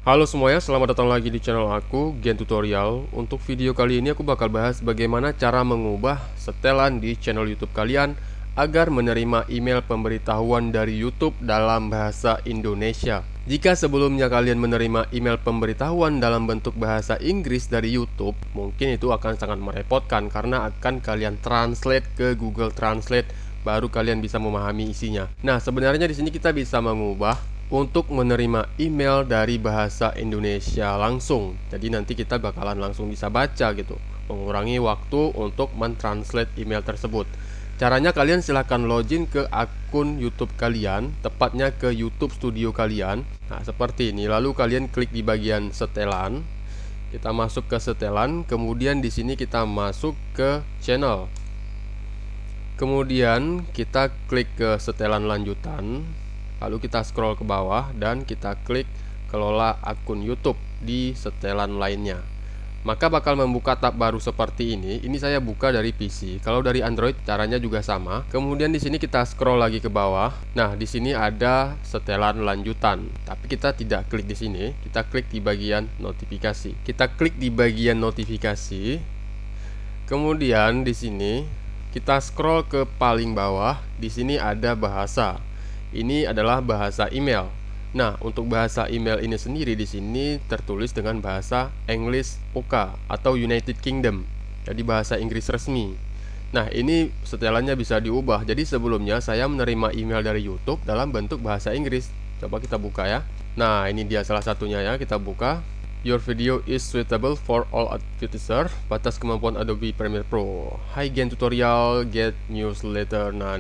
Halo semuanya, selamat datang lagi di channel aku, Gen Tutorial. Untuk video kali ini aku bakal bahas bagaimana cara mengubah setelan di channel YouTube kalian agar menerima email pemberitahuan dari YouTube dalam bahasa Indonesia. Jika sebelumnya kalian menerima email pemberitahuan dalam bentuk bahasa Inggris dari YouTube, mungkin itu akan sangat merepotkan karena akan kalian translate ke Google Translate baru kalian bisa memahami isinya. Nah, sebenarnya di sini kita bisa mengubah untuk menerima email dari bahasa Indonesia langsung. Jadi nanti kita bakalan langsung bisa baca gitu, mengurangi waktu untuk mentranslate email tersebut. Caranya kalian silahkan login ke akun YouTube kalian, tepatnya ke YouTube Studio kalian. Nah, seperti ini. Lalu kalian klik di bagian setelan. Kita masuk ke setelan, kemudian di sini kita masuk ke channel. Kemudian kita klik ke setelan lanjutan. Lalu kita scroll ke bawah dan kita klik kelola akun YouTube di setelan lainnya. Maka bakal membuka tab baru seperti ini. Ini saya buka dari PC. Kalau dari Android caranya juga sama. Kemudian di sini kita scroll lagi ke bawah. Nah, di sini ada setelan lanjutan. Tapi kita tidak klik di sini. Kita klik di bagian notifikasi. Kita klik di bagian notifikasi. Kemudian di sini kita scroll ke paling bawah. Di sini ada bahasa. Ini adalah bahasa email. Nah, untuk bahasa email ini sendiri di sini tertulis dengan bahasa English UK atau United Kingdom. Jadi bahasa Inggris resmi. Nah, ini setelannya bisa diubah. Jadi sebelumnya saya menerima email dari YouTube dalam bentuk bahasa Inggris. Coba kita buka ya. Nah, ini dia salah satunya ya, kita buka. Your video is suitable for all advertiser. Batas kemampuan Adobe Premiere Pro. Hi Gen Tutorial, get newsletter. Nah,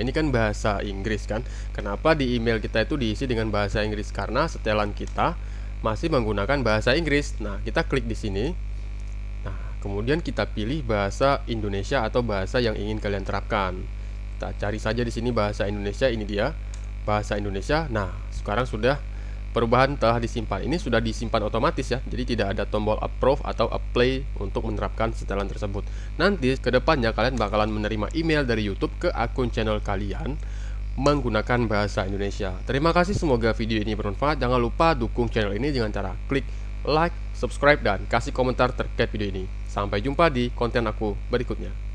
ini kan bahasa Inggris kan. Kenapa di email kita itu diisi dengan bahasa Inggris? Karena setelan kita masih menggunakan bahasa Inggris. Nah, kita klik di sini. Nah, kemudian kita pilih bahasa Indonesia atau bahasa yang ingin kalian terapkan. Kita cari saja di sini bahasa Indonesia. Ini dia bahasa Indonesia. Nah, sekarang sudah perubahan telah disimpan. Ini sudah disimpan otomatis ya. Jadi tidak ada tombol approve atau apply untuk menerapkan setelan tersebut. Nanti kedepannya kalian bakalan menerima email dari YouTube ke akun channel kalian menggunakan bahasa Indonesia. Terima kasih, semoga video ini bermanfaat. Jangan lupa dukung channel ini dengan cara klik like, subscribe, dan kasih komentar terkait video ini. Sampai jumpa di konten aku berikutnya.